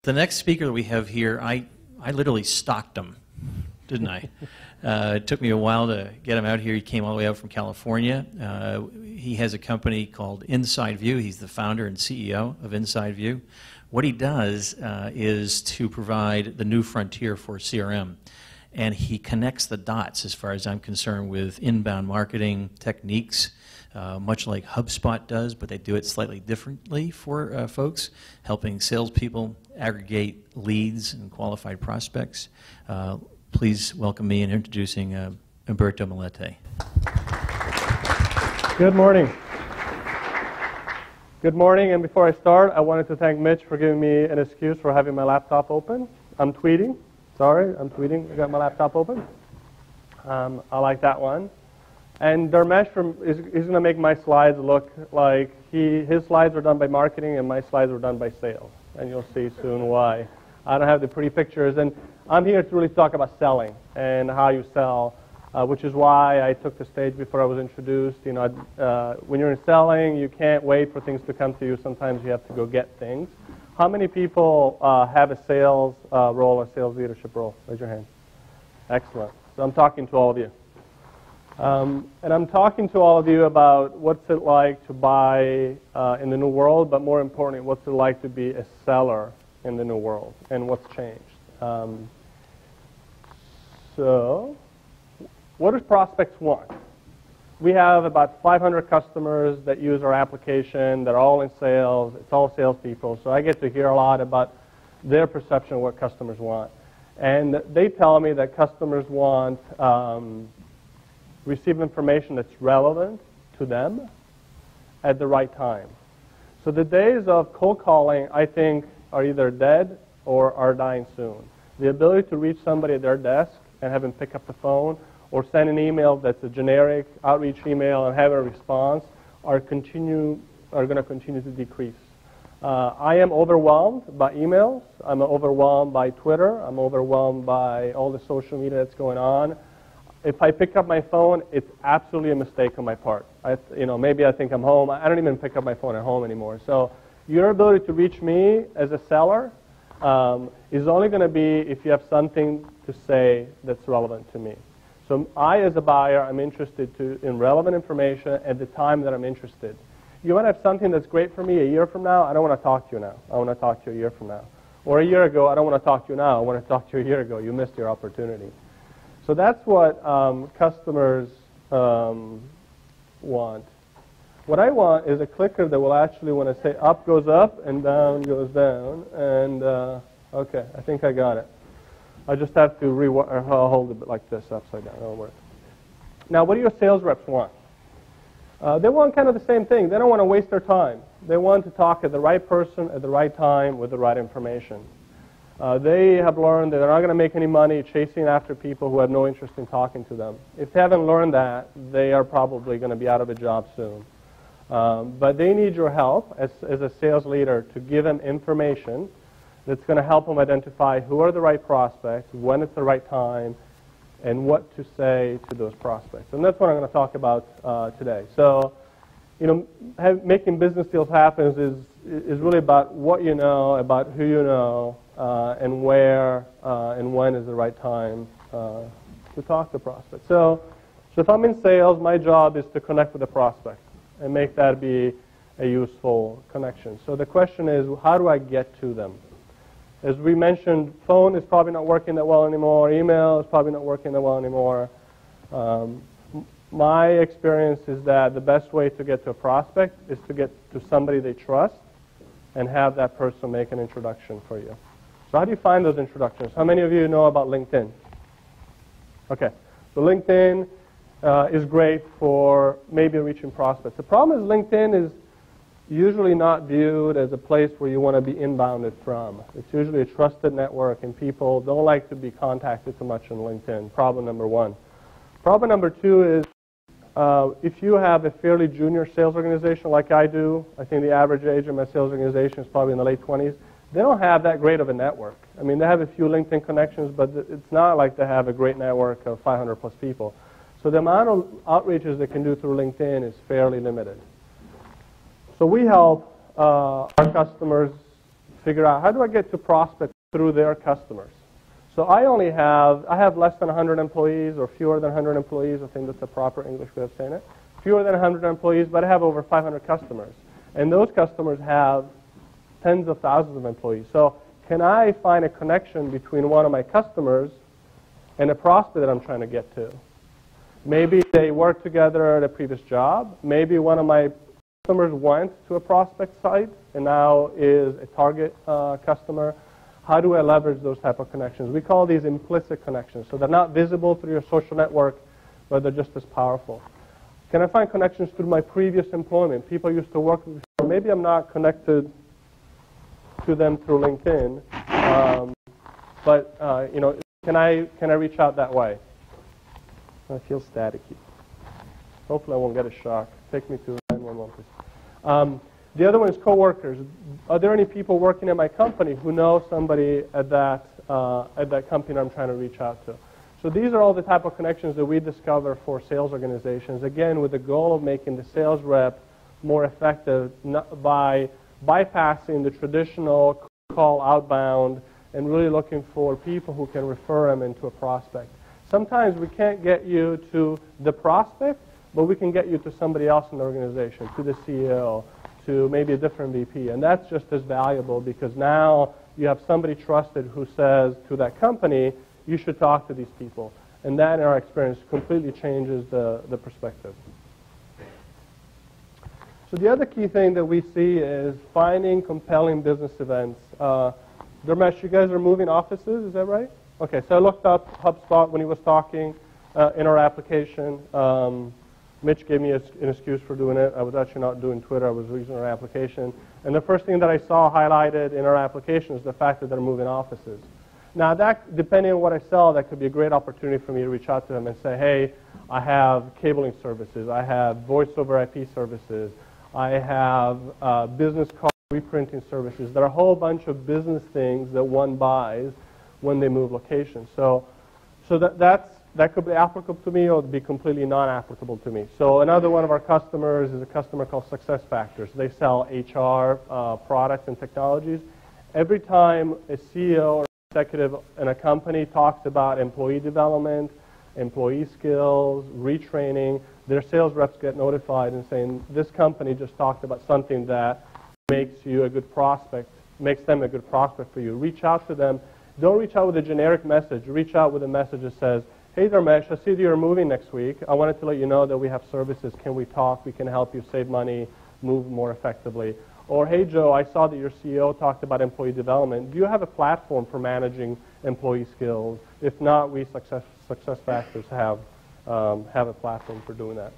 The next speaker that we have here, I literally stalked him, didn't I? It took me a while to get him out here. He came all the way out from California. He has a company called InsideView. He's the founder and CEO of InsideView. What he does is to provide the new frontier for CRM. And he connects the dots, as far as I'm concerned, with inbound marketing techniques, much like HubSpot does, but they do it slightly differently for folks, helping salespeople aggregate leads and qualified prospects. Please welcome me in introducing Umberto Milletti. Good morning. Good morning, and before I start, I wanted to thank Mitch for giving me an excuse for having my laptop open. I'm tweeting. Sorry, I'm tweeting. I got my laptop open. I like that one. And Dharmesh is going to make my slides look like his slides are done by marketing and my slides are done by sales. And you'll see soon why. I don't have the pretty pictures. And I'm here to really talk about selling and how you sell, which is why I took the stage before I was introduced. You know, when you're in selling, you can't wait for things to come to you. Sometimes you have to go get things. How many people have a sales role or sales leadership role? Raise your hand. Excellent. So I'm talking to all of you. And I'm talking to all of you about what's it like to buy in the new world, but more importantly, what's it like to be a seller in the new world and what's changed. So what do prospects want? We have about 500 customers that use our application. They're all in sales. It's all salespeople. So I get to hear a lot about their perception of what customers want. And they tell me that customers want receive information that's relevant to them at the right time. So the days of cold calling, I think, are either dead or are dying soon. The ability to reach somebody at their desk and have them pick up the phone or send an email that's a generic outreach email and have a response are going to continue to decrease. I am overwhelmed by emails. I'm overwhelmed by Twitter. I'm overwhelmed by all the social media that's going on. If I pick up my phone, it's absolutely a mistake on my part. Maybe I think I'm home. I don't even pick up my phone at home anymore. So your ability to reach me as a seller is only going to be if you have something to say that's relevant to me. So I, as a buyer, I'm interested in relevant information at the time that I'm interested. You want to have something that's great for me a year from now, I don't want to talk to you now. I want to talk to you a year from now. Or a year ago, I don't want to talk to you now. I want to talk to you a year ago. You missed your opportunity. So that's what customers want. What I want is a clicker that will actually, when I say up goes up and down goes down. And okay, I think I got it. I just have to hold it like this upside down. It'll work. Now, what do your sales reps want? They want kind of the same thing. They don't want to waste their time. They want to talk to the right person at the right time with the right information. They have learned that they're not going to make any money chasing after people who have no interest in talking to them. If they haven't learned that, they are probably going to be out of a job soon. But they need your help as a sales leader to give them information that's going to help them identify who are the right prospects, when it's the right time, and what to say to those prospects. And that's what I'm going to talk about today. So, making business deals happen is really about what you know, about who you know, and where and when is the right time to talk to prospects. So if I'm in sales, my job is to connect with the prospect and make that be a useful connection. So the question is, how do I get to them? As we mentioned, phone is probably not working that well anymore. Email is probably not working that well anymore. My experience is that the best way to get to a prospect is to get to somebody they trust and have that person make an introduction for you. So how do you find those introductions? How many of you know about LinkedIn? Okay, so LinkedIn is great for maybe reaching prospects. The problem is LinkedIn is usually not viewed as a place where you want to be inbounded from. It's usually a trusted network, and people don't like to be contacted too much on LinkedIn. Problem number one. Problem number two is if you have a fairly junior sales organization like I do, I think the average age of my sales organization is probably in the late 20s, they don't have that great of a network. I mean, they have a few LinkedIn connections, but it's not like they have a great network of 500 plus people. So the amount of outreaches they can do through LinkedIn is fairly limited. So we help our customers figure out how do I get to prospects through their customers. So I have less than 100 employees or fewer than 100 employees. I think that's the proper English way of saying it. Fewer than 100 employees, but I have over 500 customers. And those customers have tens of thousands of employees. So can I find a connection between one of my customers and a prospect that I'm trying to get to? Maybe they worked together at a previous job. Maybe one of my customers went to a prospect site and now is a target customer. How do I leverage those type of connections? We call these implicit connections. So they're not visible through your social network, but they're just as powerful. Can I find connections through my previous employment? People I used to work with before. Maybe I'm not connected to them through LinkedIn, but you know, can I reach out that way? I feel staticky. Hopefully I won't get a shock. Take me to 911, please. The other one is coworkers. Are there any people working at my company who know somebody at that company I'm trying to reach out to? So these are all the type of connections that we discover for sales organizations, again, with the goal of making the sales rep more effective by bypassing the traditional call outbound and really looking for people who can refer them into a prospect. Sometimes we can't get you to the prospect, but we can get you to somebody else in the organization, to the CEO, to maybe a different VP. And that's just as valuable because now you have somebody trusted who says to that company, you should talk to these people. And that, in our experience, completely changes the perspective. So the other key thing that we see is finding compelling business events. Dharmesh, you guys are moving offices, is that right? Okay, so I looked up HubSpot when he was talking in our application. Mitch gave me an excuse for doing it. I was actually not doing Twitter. I was using our application. And the first thing that I saw highlighted in our application is the fact that they're moving offices. Now, that, depending on what I sell, that could be a great opportunity for me to reach out to them and say, hey, I have cabling services. I have voice over IP services. I have business card reprinting services. There are a whole bunch of business things that one buys when they move locations. So that could be applicable to me or be completely non-applicable to me. So another one of our customers is a customer called SuccessFactors. They sell HR products and technologies. Every time a CEO or executive in a company talks about employee development, employee skills, retraining, their sales reps get notified and saying, this company just talked about something that makes you a good prospect, makes them a good prospect for you. Reach out to them. Don't reach out with a generic message. Reach out with a message that says, hey, Dharmesh, I see that you're moving next week. I wanted to let you know that we have services. Can we talk? We can help you save money, move more effectively. Or, hey, Joe, I saw that your CEO talked about employee development. Do you have a platform for managing employee skills? If not, we SuccessFactors have a platform for doing that.